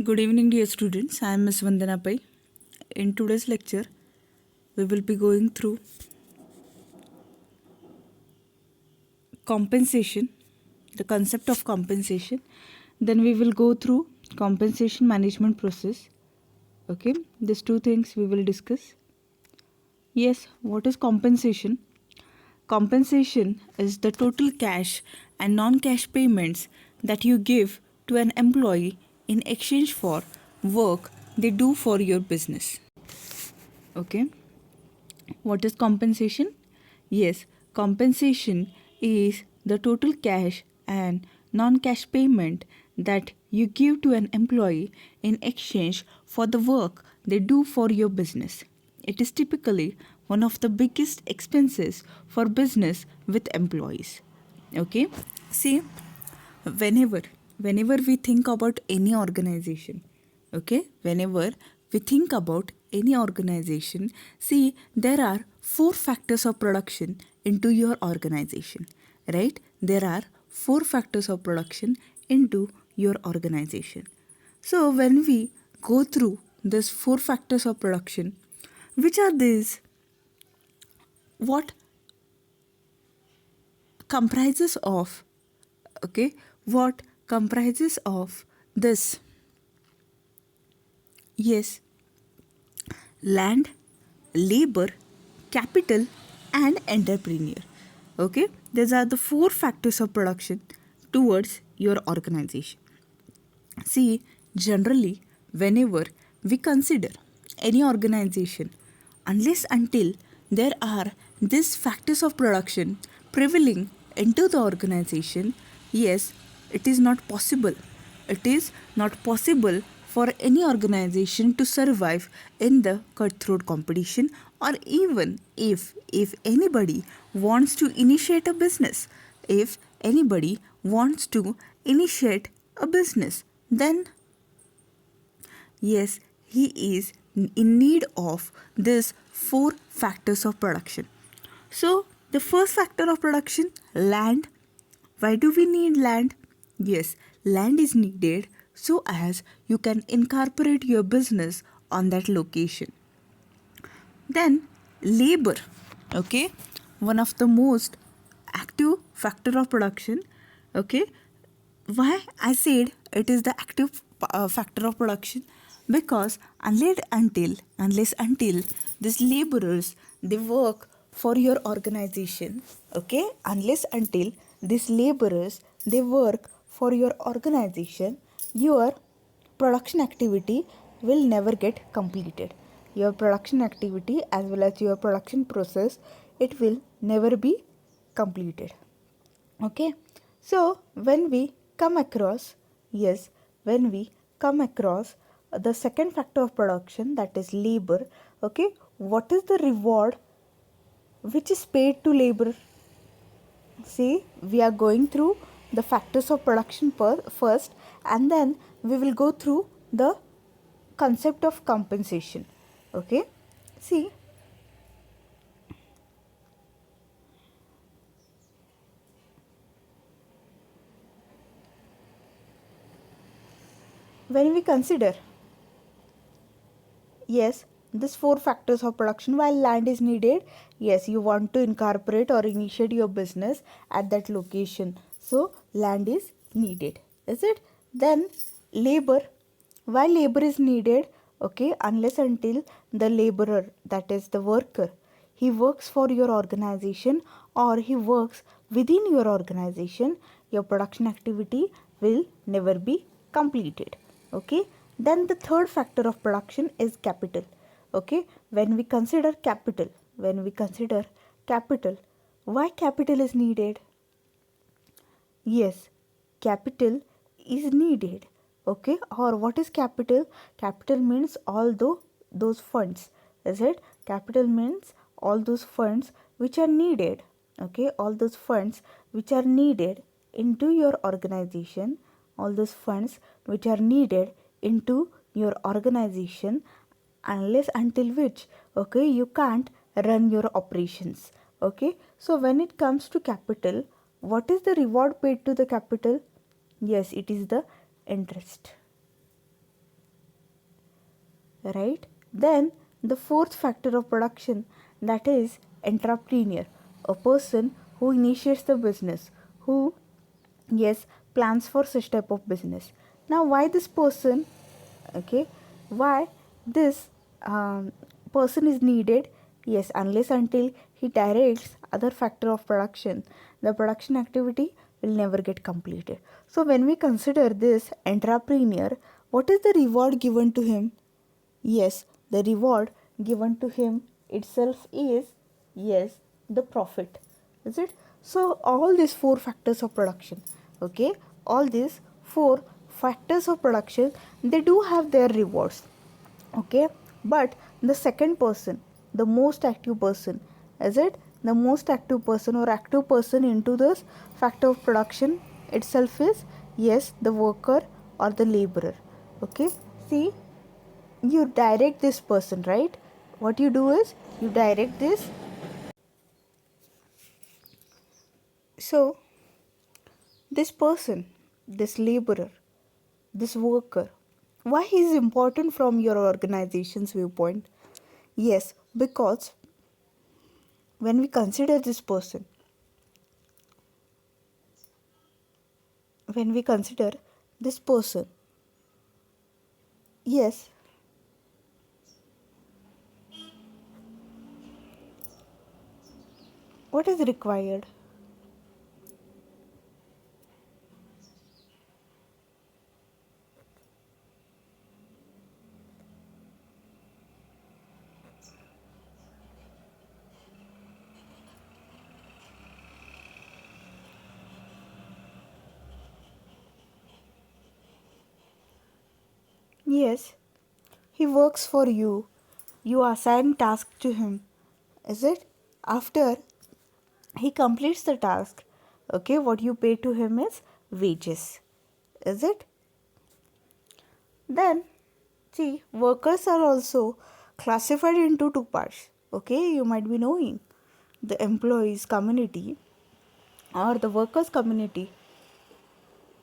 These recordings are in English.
Good evening, dear students. I am Ms. Vandana Pai. In today's lecture, we will be going through compensation, the concept of compensation. Then we will go through compensation management process. Okay, these two things we will discuss. Yes, what is compensation? Compensation is the total cash and non-cash payments that you give to an employee in exchange for work they do for your business. Okay, what is compensation? Yes, compensation is the total cash and non-cash payment that you give to an employee in exchange for the work they do for your business. It is typically one of the biggest expenses for business with employees. Okay? See, whenever whenever we think about any organization, okay, whenever we think about any organization, see, there are four factors of production into your organization, right? There are four factors of production into your organization. So when we go through these four factors of production, which are these? What comprises of, okay, what comprises of this? Yes, land, labor, capital, and entrepreneur. Okay, these are the four factors of production towards your organization. See, generally, whenever we consider any organization, unless until there are these factors of production prevailing into the organization, yes, it is not possible. It is not possible for any organization to survive in the cutthroat competition, or even if anybody wants to initiate a business, if anybody wants to initiate a business, then yes, he is in need of these four factors of production. So, the first factor of production, land. Why do we need land? Yes, land is needed so as you can incorporate your business on that location. Then, labor. Okay, one of the most active factor of production. Okay, why I said it is the active factor of production? Because unless until these laborers, they work for your organization, okay, unless until these laborers, they work for your organization, your production activity will never get completed. Your production activity as well as your production process, it will never be completed. Okay, so when we come across, yes, when we come across the second factor of production, that is labor. Okay, what is the reward which is paid to labor? See, we are going through the factors of production first, and then we will go through the concept of compensation. Okay, see, when we consider, yes, this four factors of production, while land is needed, yes, you want to incorporate or initiate your business at that location, so land is needed, is it? Then labor, why labor is needed? Okay, unless until the laborer, that is the worker, he works for your organization or he works within your organization, your production activity will never be completed. Okay, then the third factor of production is capital. Okay, when we consider capital, why capital is needed? Yes, capital is needed. Okay, or what is capital? Capital means all those funds, is it? Capital means all those funds which are needed. Okay, all those funds which are needed into your organization, all those funds which are needed into your organization, unless until which, okay, you can't run your operations. Okay, so when it comes to capital, what is the reward paid to the capital? Yes, it is the interest. right? Then the fourth factor of production, that is entrepreneur, a person who initiates the business, who, yes, plans for such type of business. Now why this person, okay, why this person is needed? Yes, unless until he directs other factor of production, the production activity will never get completed. So when we consider this entrepreneur, what is the reward given to him? Yes, the reward given to him itself is, yes, the profit. Is it? So all these four factors of production, okay, all these four factors of production, they do have their rewards, okay, but the second person, the most active person, is it, the most active person or active person into this factor of production itself is, yes, the worker or the laborer. Okay, see, you direct this person, right? What you do is you direct this. So this person, this laborer, this worker, why he is important from your organization's viewpoint? Yes, because when we consider this person, when we consider this person, yes, what is required? Yes, he works for you. You assign task to him. Is it? After he completes the task, okay, what you pay to him is wages. Is it? Then, see, workers are also classified into two parts. Okay, you might be knowing the employees community or the workers community.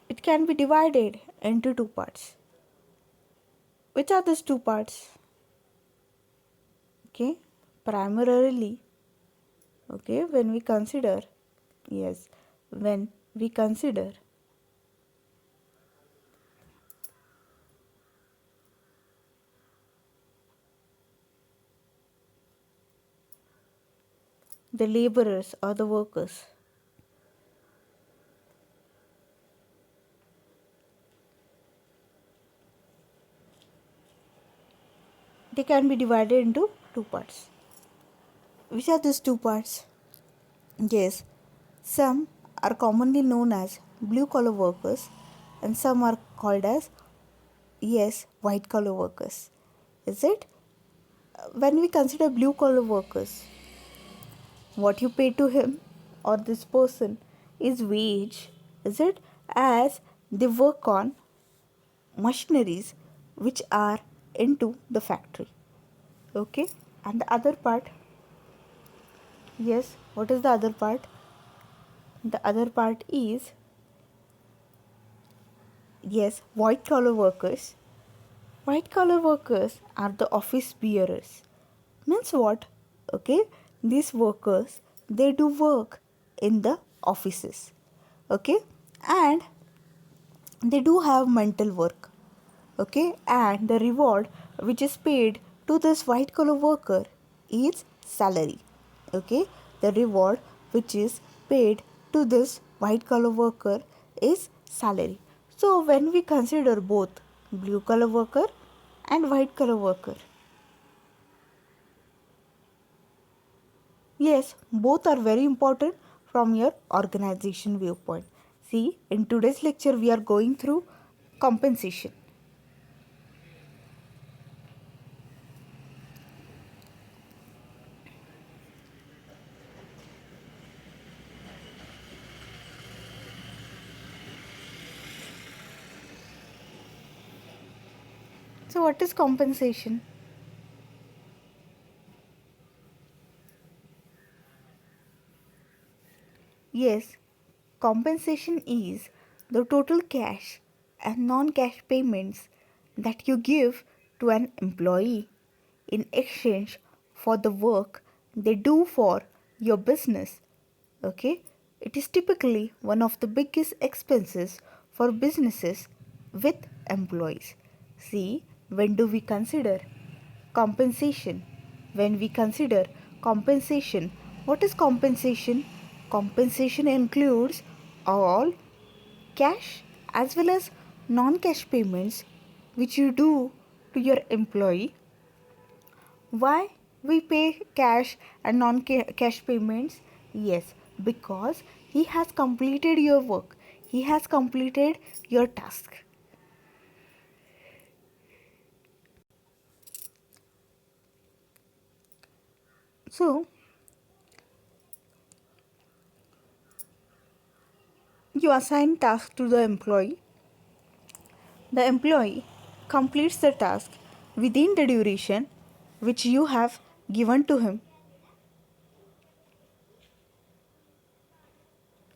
It can be divided into two parts. Which are these two parts? Okay, primarily, okay, when we consider, yes, when we consider the laborers or the workers, they can be divided into two parts. Which are these two parts? Yes, some are commonly known as blue collar workers and some are called as, yes, white collar workers. Is it? When we consider blue collar workers, what you pay to him or this person is wage, is it? As they work on machineries which are into the factory. Okay, and the other part, yes, what is the other part? The other part is, yes, white collar workers. White collar workers are the office bearers. Means what? Okay, these workers, they do work in the offices. Okay, and they do have mental work. Okay, and the reward which is paid to this white collar worker is salary. Okay, the reward which is paid to this white collar worker is salary. So when we consider both blue collar worker and white collar worker, yes, both are very important from your organization viewpoint. See, in today's lecture we are going through compensation. So what is compensation? Yes, compensation is the total cash and non cash payments that you give to an employee in exchange for the work they do for your business. Okay, it is typically one of the biggest expenses for businesses with employees. See, when do we consider compensation? When we consider compensation, what is compensation? Compensation includes all cash as well as non cash payments which you do to your employee. Why we pay cash and non cash payments? Yes, because he has completed your work, he has completed your task. So, you assign task to the employee completes the task within the duration which you have given to him.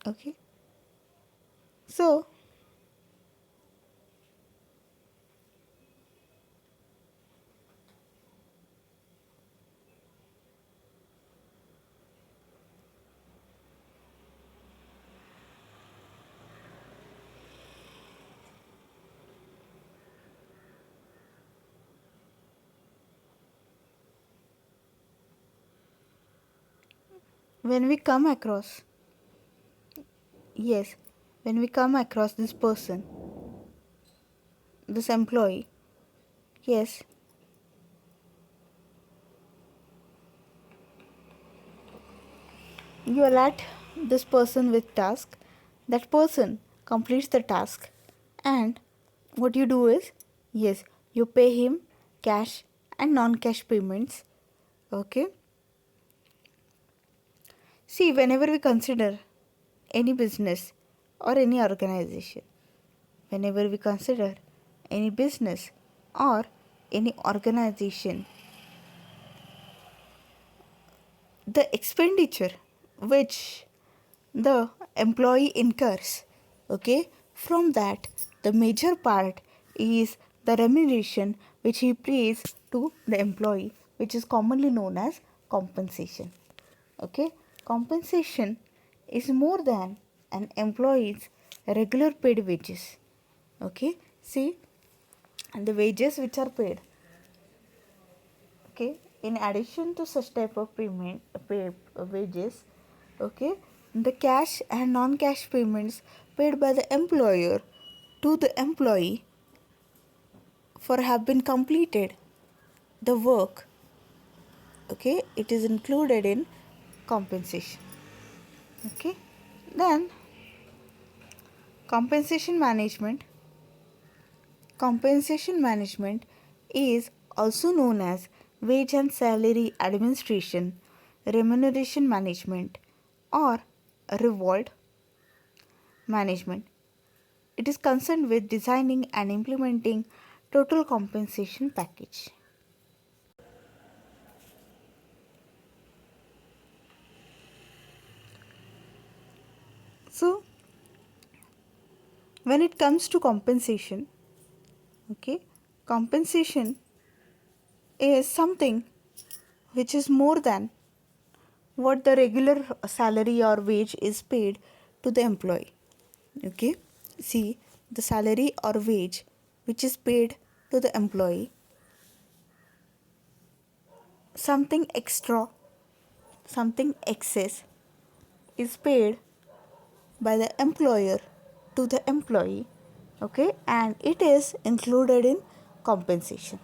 Okay, so when we come across, yes, when we come across this person, this employee, yes, you allot this person with task, that person completes the task, and what you do is, yes, you pay him cash and non cash payments. Okay, see, whenever we consider any business or any organization, whenever we consider any business or any organization, the expenditure which the employee incurs, okay, from that the major part is the remuneration which he pays to the employee, which is commonly known as compensation. Okay, compensation is more than an employee's regular paid wages. Okay, see, and the wages which are paid, okay, in addition to such type of wages, okay, the cash and non cash payments paid by the employer to the employee for have been completed the work, okay, it is included in compensation. Okay, then compensation management. Compensation management is also known as wage and salary administration, remuneration management, or reward management. It is concerned with designing and implementing total compensation package. So, when it comes to compensation, okay, compensation is something which is more than what the regular salary or wage is paid to the employee. Okay, see, the salary or wage which is paid to the employee, something extra, something excess is paid by the employer to the employee, okay, and it is included in compensation.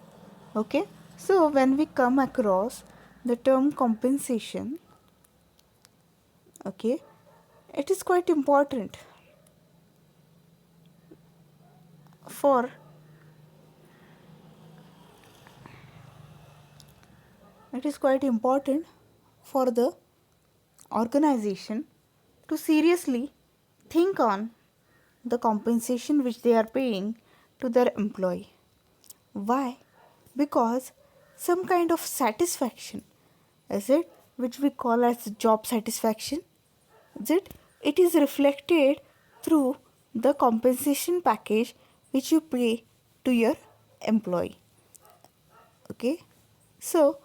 Okay, so when we come across the term compensation, okay, it is quite important for it is quite important for the organization to seriously think on the compensation which they are paying to their employee. Why? Because some kind of satisfaction, is it, which we call as job satisfaction, is it? It is reflected through the compensation package which you pay to your employee. Okay, so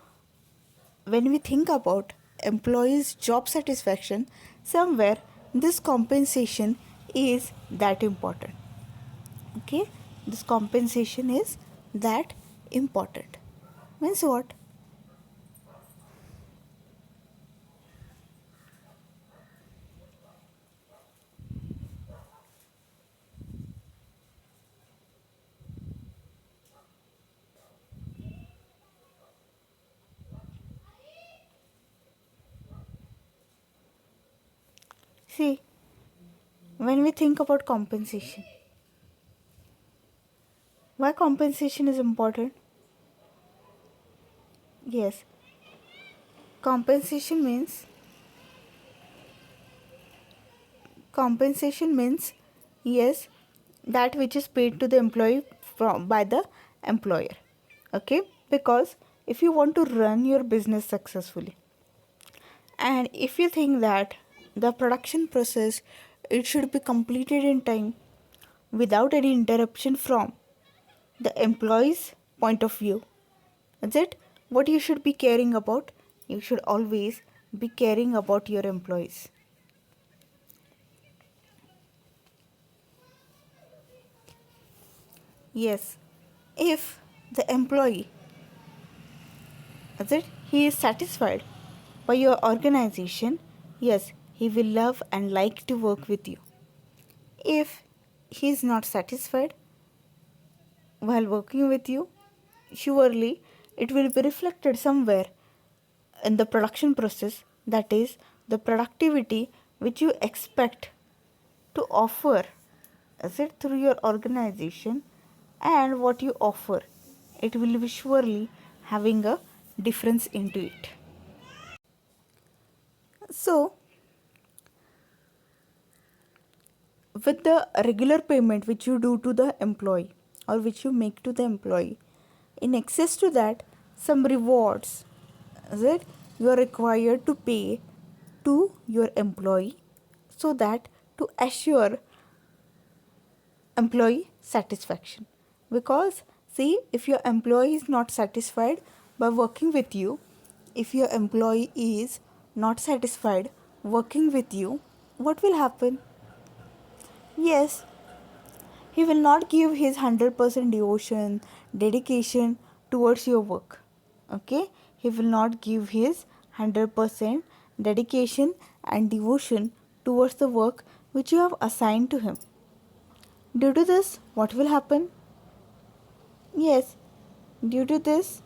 when we think about employees' job satisfaction, somewhere this compensation is that important. Okay, this compensation is that important. Means what? See, when we think about compensation, why compensation is important? Yes, compensation means compensation means yes, that which is paid to the employee from by the employer. Okay, because if you want to run your business successfully, and if you think that the production process, it should be completed in time without any interruption from the employee's point of view, is it what you should be caring about? You should always be caring about your employees. Yes, if the employee, is it he is satisfied by your organization, yes, he will love and like to work with you. If he is not satisfied while working with you, surely it will be reflected somewhere in the production process, that is, the productivity which you expect to offer, is it through your organization, and what you offer, it will be surely having a difference into it. So, with the regular payment which you do to the employee or which you make to the employee, in excess to that, some rewards, is it, you are required to pay to your employee, so that to assure employee satisfaction. Because see, if your employee is not satisfied by working with you, if your employee is not satisfied working with you, what will happen? Yes, he will not give his 100% devotion, dedication towards your work. Okay, he will not give his 100% dedication and devotion towards the work which you have assigned to him. Due to this, what will happen? Yes, due to this,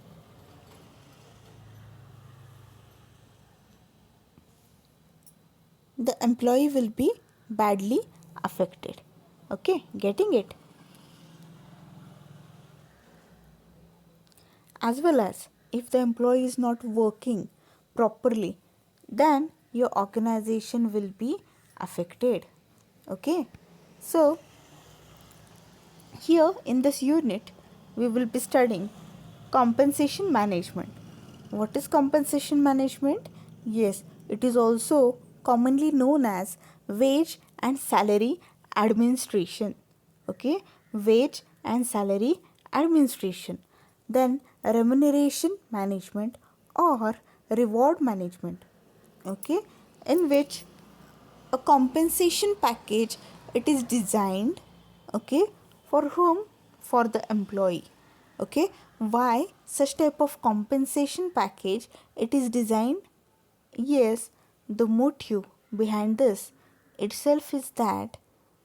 the employee will be badly affected. Okay, getting it? As well as if the employee is not working properly, then your organization will be affected. Okay, so here in this unit, we will be studying compensation management. What is compensation management? Yes, it is also commonly known as wage and salary administration. Okay, wage and salary administration. Then remuneration management or reward management. Okay, in which a compensation package, it is designed, okay, for whom? For the employee. Okay, why such type of compensation package it is designed? Yes, the motive behind this itself is that,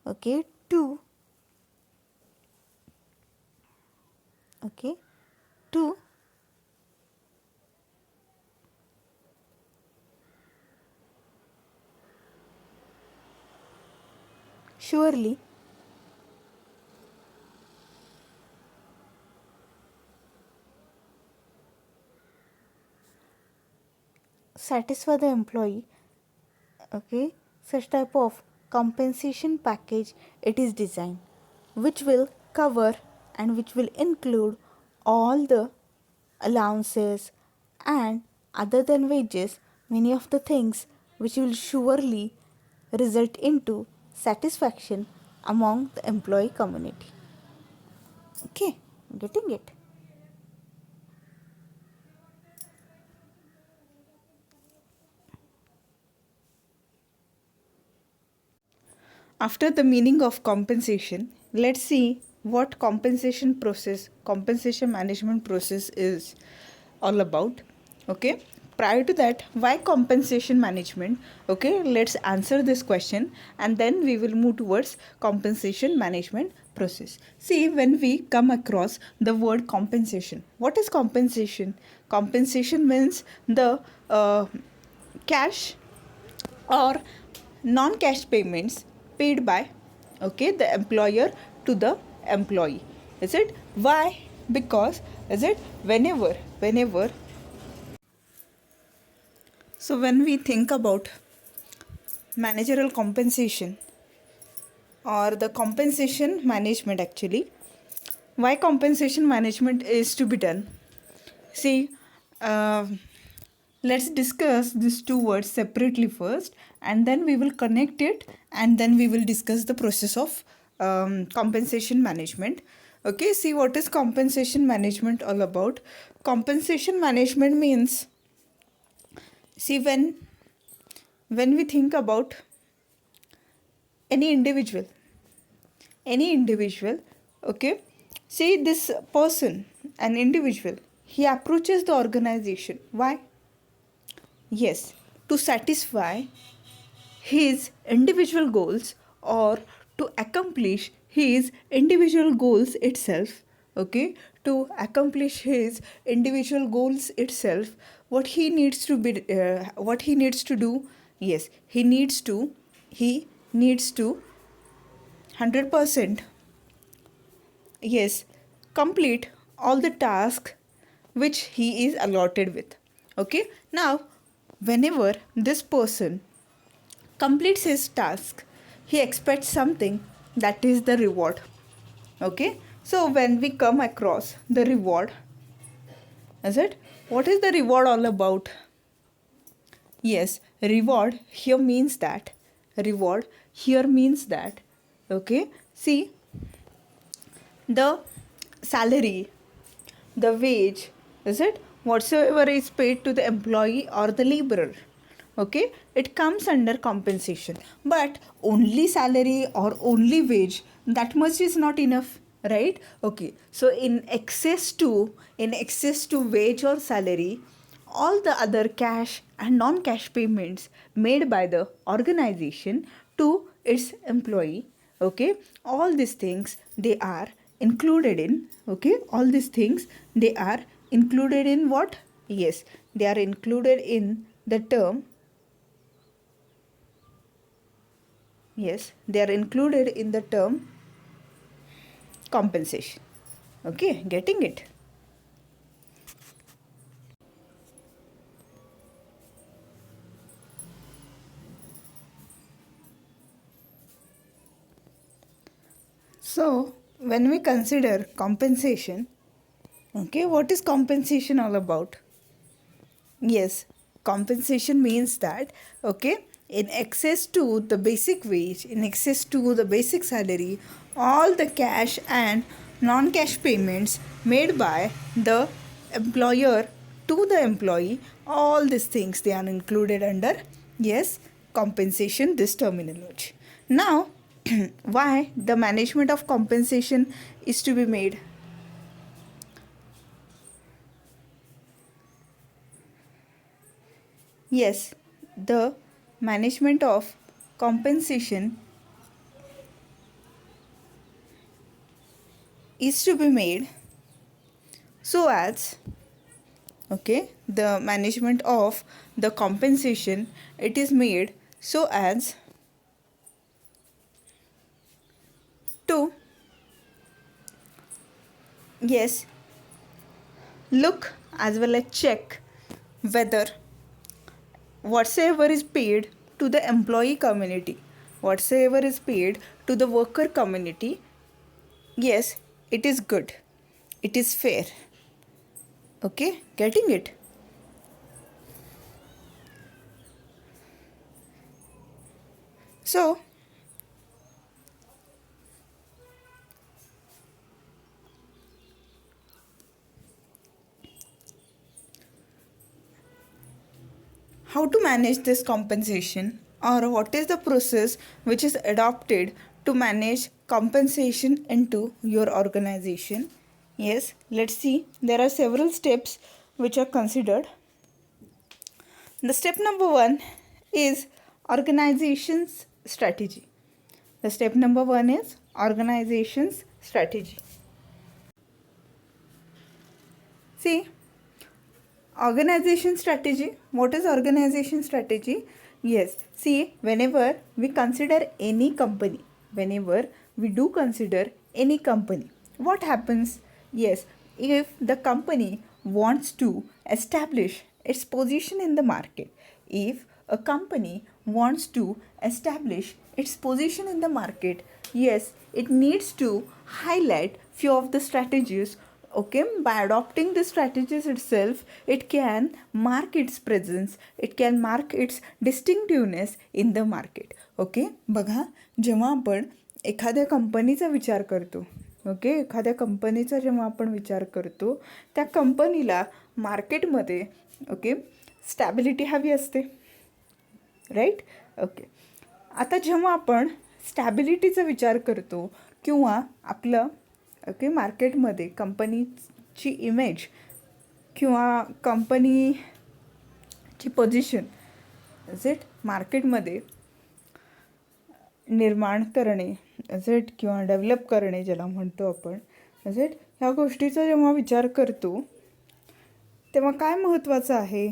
okay, to, okay, to surely satisfy the employee. Okay, such type of compensation package it is designed, which will cover and which will include all the allowances and other than wages, many of the things which will surely result into satisfaction among the employee community. Okay, getting it? After the meaning of compensation, let's see what compensation management process is all about. Okay, prior to that, why compensation management? Okay, let's answer this question and then we will move towards compensation management process. See, when we come across the word compensation, what is compensation? Compensation means the cash or non-cash payments paid by, okay, the employer to the employee. Is it? Why? Because, is it, whenever so when we think about managerial compensation or the compensation management, actually, why compensation management is to be done? See, uh, let's discuss these two words separately first, and then we will connect it, and then we will discuss the process of compensation management. Okay, see, what is compensation management all about? Compensation management means, see, when we think about any individual, any individual, okay, see, this person, an individual, he approaches the organization. Why? Yes, to satisfy his individual goals or to accomplish his individual goals itself. Okay, to accomplish his individual goals itself, what he needs to be, what he needs to do? Yes, he needs to 100%, yes, complete all the tasks which he is allotted with. Okay, now whenever this person completes his task, he expects something, that is the reward. Okay, so when we come across the reward, is it, what is the reward all about? Yes, reward here means that, okay, see, the salary, the wage, is it, whatsoever is paid to the employee or the laborer, okay, it comes under compensation. But only salary or only wage, that much is not enough, right? Okay, so in excess to wage or salary, all the other cash and non-cash payments made by the organization to its employee, okay, all these things they are included in, okay, all these things they are included in what? Yes, they are included in the term, yes, they are included in the term compensation. Okay, getting it? So when we consider compensation, okay, what is compensation all about? Yes, compensation means that, okay, in excess to the basic wage, in excess to the basic salary, all the cash and non cash payments made by the employer to the employee, all these things they are included under, yes, compensation, this terminology. Now, why the management of compensation is to be made? Yes, the management of compensation is to be made so as, okay, the management of the compensation, it is made so as to, yes, look as well as check whether whatsoever is paid to the employee community, whatsoever is paid to the worker community, yes, it is good, it is fair. Okay, getting it? So, how to manage this compensation or what is the process which is adopted to manage compensation into your organization? Yes, let's see. There are several steps which are considered. The step number 1 is organization's strategy. The step number 1 is organization's strategy. See, organization strategy. What is organization strategy? Yes, see, whenever we consider any company, whenever we do consider any company, what happens? Yes, if the company wants to establish its position in the market, if a company wants to establish its position in the market, yes, it needs to highlight few of the strategies. Okay, by adopting the strategies itself, it can mark its presence, it can mark its distinctiveness in the market. Okay, बघा, जेव्हा आपण एखाद्या कंपनीचा विचार करतो, okay, एखाद्या कंपनीचा जेव्हा आपण विचार करतो, त्या कंपनीला मार्केटमध्ये ओके स्टॅबिलिटी हवी असते, राईट. ओके, आता जेव्हा आपण स्टॅबिलिटीचा विचार करतो किंवा आपलं ओके मार्केटमध्ये कंपनीची इमेज किंवा कंपनीची पोझिशन इज इट मार्केटमध्ये निर्माण करणे, इज इट किंवा डेव्हलप करणे ज्याला म्हणतो आपण, इज इट, ह्या गोष्टीचा जेव्हा विचार करतो तेव्हा काय महत्त्वाचं आहे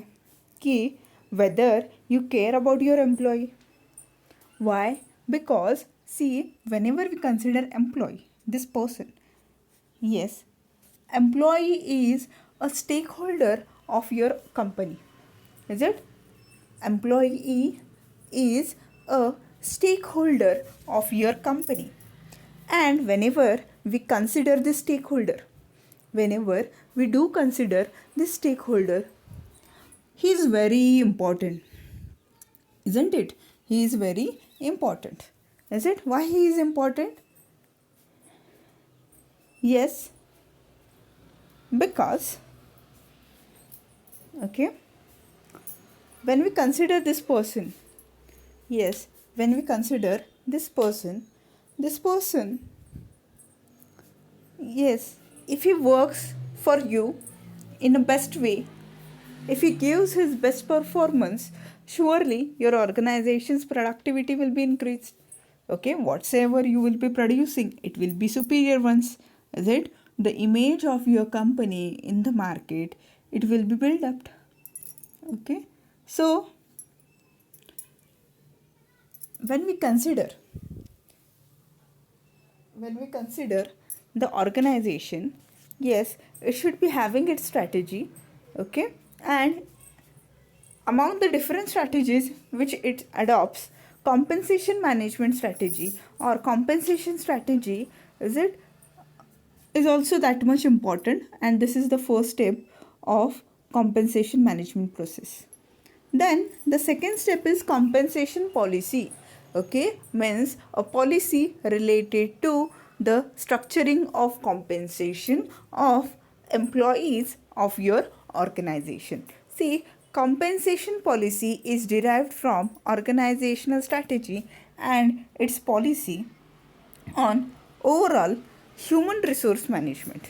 की whether you care about your employee. Why? Because see, whenever we consider employee, this person, yes, employee is a stakeholder of your company, is it? Employee is a stakeholder of your company, and whenever we consider this stakeholder, whenever we do consider this stakeholder, he is very important, isn't it? He is very important, is it? Why he is important? Yes, because okay, when we consider this person, yes, when we consider this person, yes, if he works for you in a best way, if he gives his best performance, surely your organization's productivity will be increased. Okay, whatsoever you will be producing, it will be superior ones, is it? The image of your company in the market, it will be built up. Okay, so when we consider the organization, yes, it should be having its strategy. Okay, and among the different strategies which it adopts, compensation management strategy or compensation strategy, is it, is also that much important, and this is the first step of compensation management process. Then the second step is compensation policy. Okay, means a policy related to the structuring of compensation of employees of your organization. See, compensation policy is derived from organizational strategy and its policy on overall human resource management.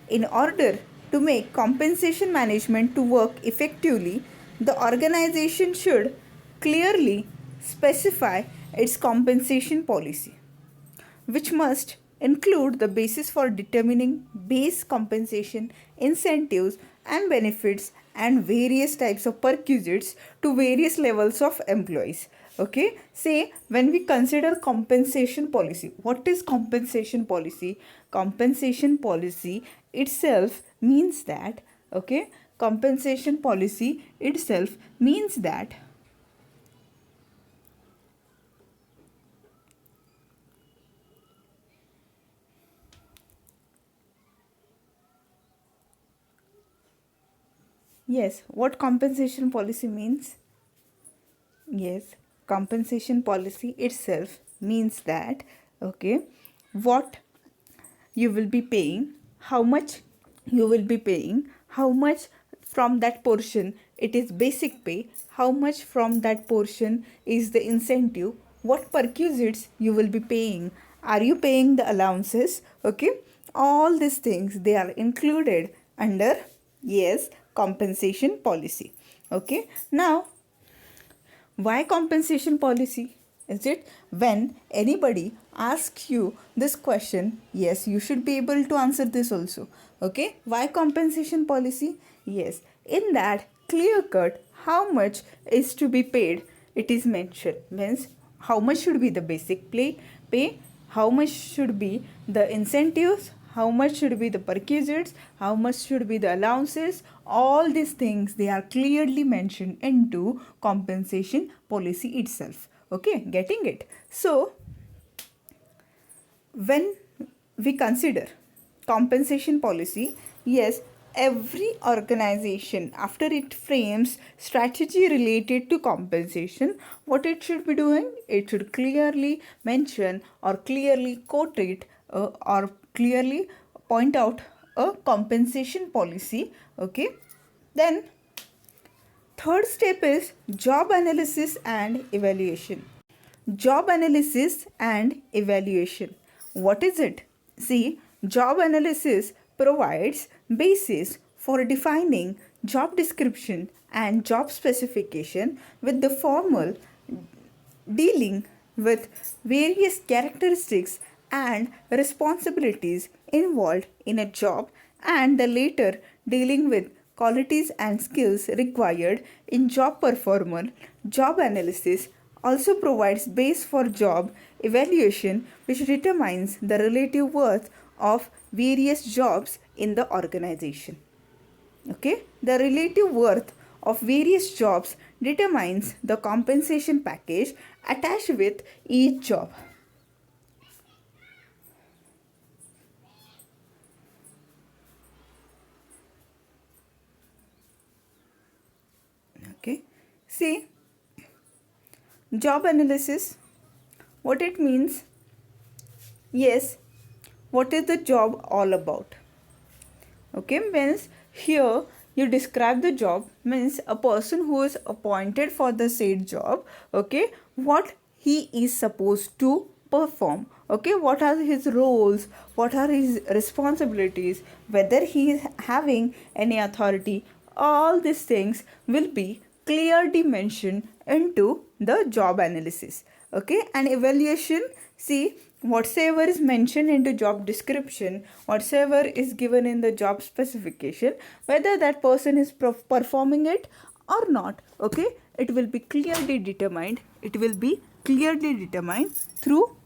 In order to make compensation management to work effectively, the organization should clearly specify its compensation policy, which must include the basis for determining base compensation, incentives and benefits, and various types of perquisites to various levels of employees. Okay, say when we consider compensation policy, what is compensation policy? Compensation policy itself means that, okay, compensation policy itself means that yes, what compensation policy means? Yes, compensation policy itself means that, okay, what you will be paying, how much you will be paying, how much from that portion it is basic pay, how much from that portion is the incentive, what perquisites you will be paying, are you paying the allowances, okay, all these things they are included under, yes, compensation policy. Okay, now why compensation policy? Is it when anybody asks you this question, yes, you should be able to answer this also. Okay, why compensation policy? Yes, in that clear cut how much is to be paid, it is mentioned. Means how much should be the basic pay, how much should be the incentives, how much should be the perquisites, how much should be the allowances, all these things they are clearly mentioned into compensation policy itself. Okay, getting it? So when we consider compensation policy, yes, every organization after it frames strategy related to compensation, what it should be doing, it should clearly mention or clearly quote it or clearly point out a compensation policy. Okay, then third step is job analysis and evaluation. Job analysis and evaluation. What is it? See, job analysis provides basis for defining job description and job specification, with the formal dealing with various characteristics and responsibilities involved in a job, and the later dealing with qualities and skills required in job performance. Job analysis also provides base for job evaluation, which determines the relative worth of various jobs in the organization. Okay, the relative worth of various jobs determines the compensation package attached with each job. Okay, see, job analysis, what it means, yes, what is the job all about? Okay, means here you describe the job, means a person who is appointed for the said job, okay, what he is supposed to perform, okay, what are his roles, what are his responsibilities, whether he is having any authority, all these things will be clearly mentioned into the job analysis. Okay, and evaluation, see, whatsoever is mentioned into job description, whatsoever is given in the job specification, whether that person is performing it or not, okay, it will be clearly determined, it will be clearly determined through,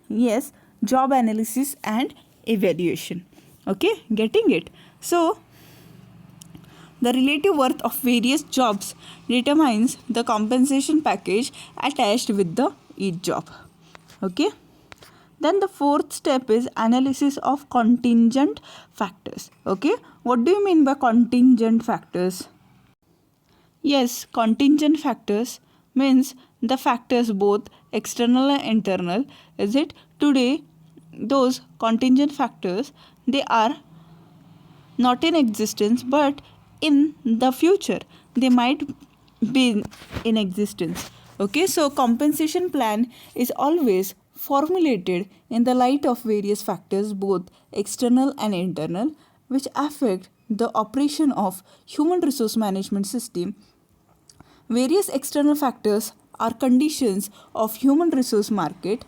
yes, job analysis and evaluation. Okay, getting it? So the relative worth of various jobs determines the compensation package attached with the each job. Okay, then the fourth step is analysis of contingent factors. Okay, what do you mean by contingent factors? Yes, contingent factors means the factors both external and internal. Is it? Today those contingent factors, they are not in existence, but in the future they might be in existence. Okay, so compensation plan is always formulated in the light of various factors, both external and internal, which affect the operation of human resource management system. Various external factors are conditions of human resource market,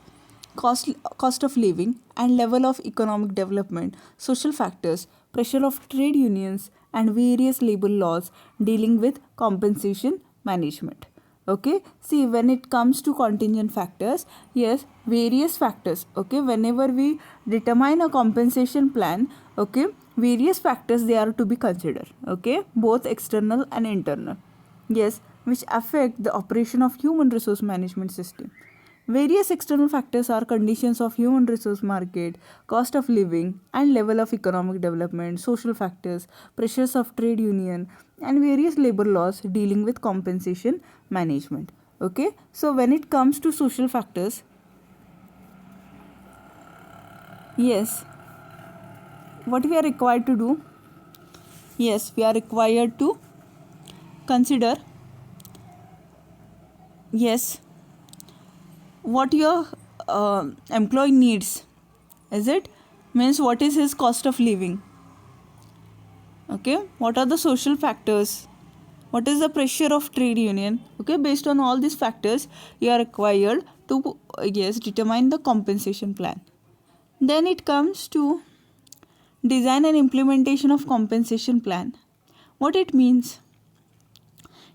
cost of living and level of economic development, social factors, pressure of trade unions and various labor laws dealing with compensation management. Okay, see, when it comes to contingent factors, yes, various factors, okay, whenever we determine a compensation plan, okay, various factors they are to be considered, okay, both external and internal, yes, which affect the operation of human resource management system. Various external factors are conditions of human resource market, cost of living and level of economic development, social factors, pressures of trade union and various labor laws dealing with compensation management. Okay, so when it comes to social factors, yes, what we are required to do, Yes, we are required to consider, yes, what your employee needs. Is it? Means what is his cost of living? Okay, what are the social factors? What is the pressure of trade union? Okay, based on all these factors, you are required to yes, determine the compensation plan. Then it comes to design and implementation of compensation plan. What it means?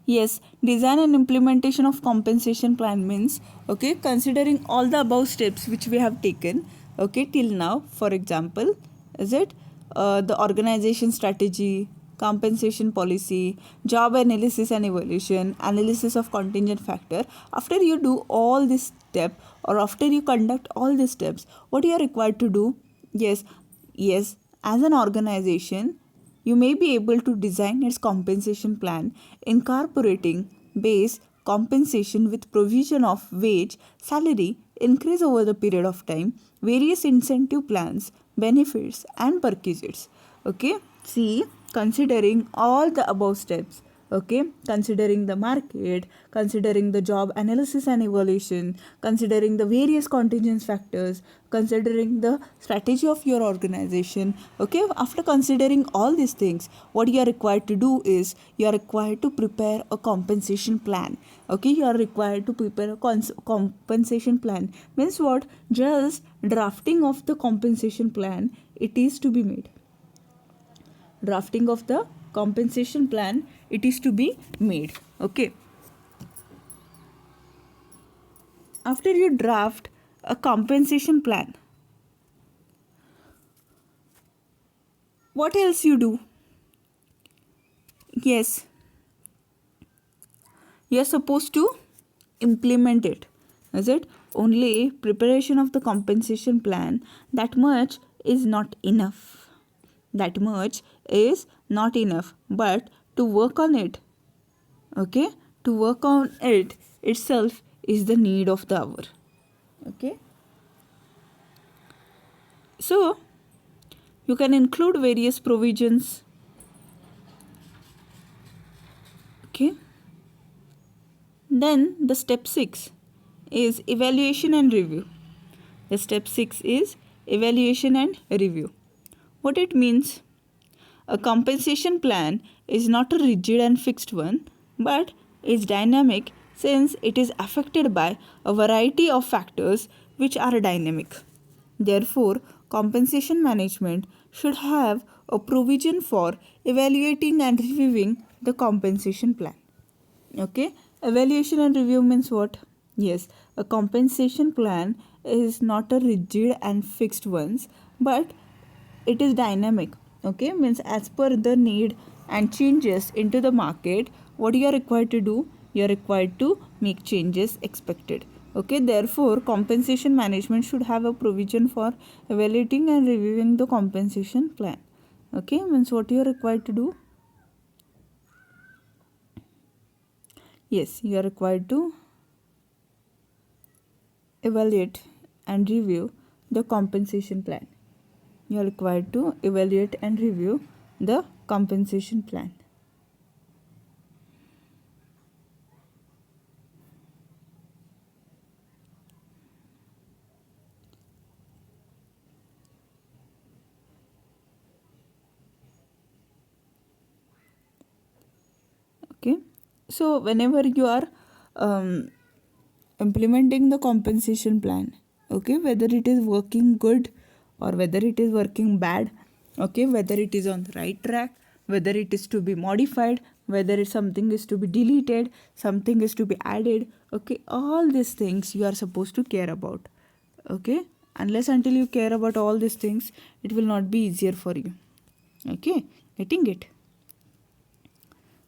Yes, design and implementation of compensation plan means, okay, considering all the above steps which we have taken, okay, till now. For example, is it the organization strategy, compensation policy, job analysis and evaluation, analysis of contingent factor. After you do all this step, or after you conduct all these steps, what you are required to do? Yes, yes, as an organization, you may be able to design its compensation plan, incorporating base compensation with provision of wage, salary increase over the period of time, various incentive plans, benefits, and perquisites. Okay, see, considering all the above steps, okay, considering the market, considering the job analysis and evaluation, considering the various contingent factors, considering the strategy of your organization, okay, after considering all these things, what you are required to do is you are required to prepare a compensation plan. Okay, you are required to prepare a compensation plan. Means what? Just drafting of the compensation plan, it is to be made. Drafting of the compensation plan, it is to be made. Okay, after you draft a compensation plan, what else you do? Yes, you are supposed to implement it. Is it? Only preparation of the compensation plan, that much is not enough. That much is not enough, but to work on it, okay, to work on it itself is the need of the hour. Okay, so you can include various provisions. Okay, then the step 6 is evaluation and review. The step 6 is evaluation and review. What it means? A compensation plan is not a rigid and fixed one, but is dynamic since it is affected by a variety of factors which are dynamic. Therefore, compensation management should have a provision for evaluating and reviewing the compensation plan. Okay, evaluation and review means what? Yes, a compensation plan is not a rigid and fixed ones, but it is dynamic. Okay, means as per the need and changes into the market, what you are required to do? You are required to make changes expected. Okay, therefore compensation management should have a provision for evaluating and reviewing the compensation plan. Okay, means what you are required to do? Yes, you are required to evaluate and review the compensation plan. You are required to evaluate and review the compensation plan. Okay, so whenever you are um, implementing the compensation plan, okay, whether it is working good or whether it is working bad, okay, whether it is on the right track, whether it is to be modified, whether something is to be deleted, something is to be added, okay, all these things you are supposed to care about. Okay, unless until you care about all these things, it will not be easier for you. Okay, getting it?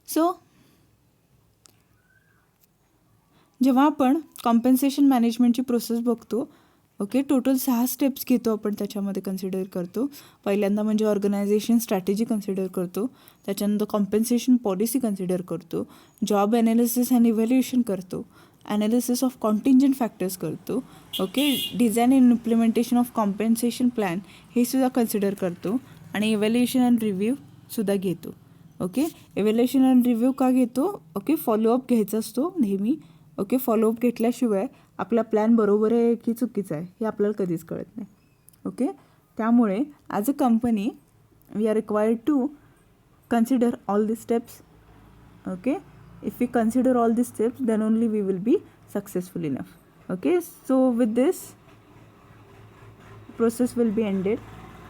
So जेव्हा आपण compensation मॅनेजमेंटची process बघतो, okay, total 6 steps घेतो आपण त्याच्यामध्ये, consider करतो. पहिल्यांदा म्हणजे organisation strategy consider करतो, त्याच्यानंतर कॉम्पेन्सेशन पॉलिसी कन्सिडर करतो, जॉब ॲनालिसिस अँड इव्हॅल्युएशन करतो, ॲनालिसिस ऑफ कॉन्टिंजंट फॅक्टर्स करतो, okay, design and implementation of compensation plan हे सुद्धा कन्सिडर करतो आणि इव्हॅल्युएशन अँड रिव्ह्यू सुद्धा घेतो. ओके. इव्हॅल्युएशन अँड रिव्ह्यू का घेतो? ओके, फॉलोअप घ्यायचा असतो नेहमी. ओके, फॉलोअप घेतल्याशिवाय आपला प्लॅन बरोबर आहे की चुकीचा आहे हे आपल्याला कधीच कळत नाही. ओके, त्यामुळे as a company we are required to consider all the steps. Okay, if we consider all these steps, then only we will be successful enough. Okay, so with this process will be ended.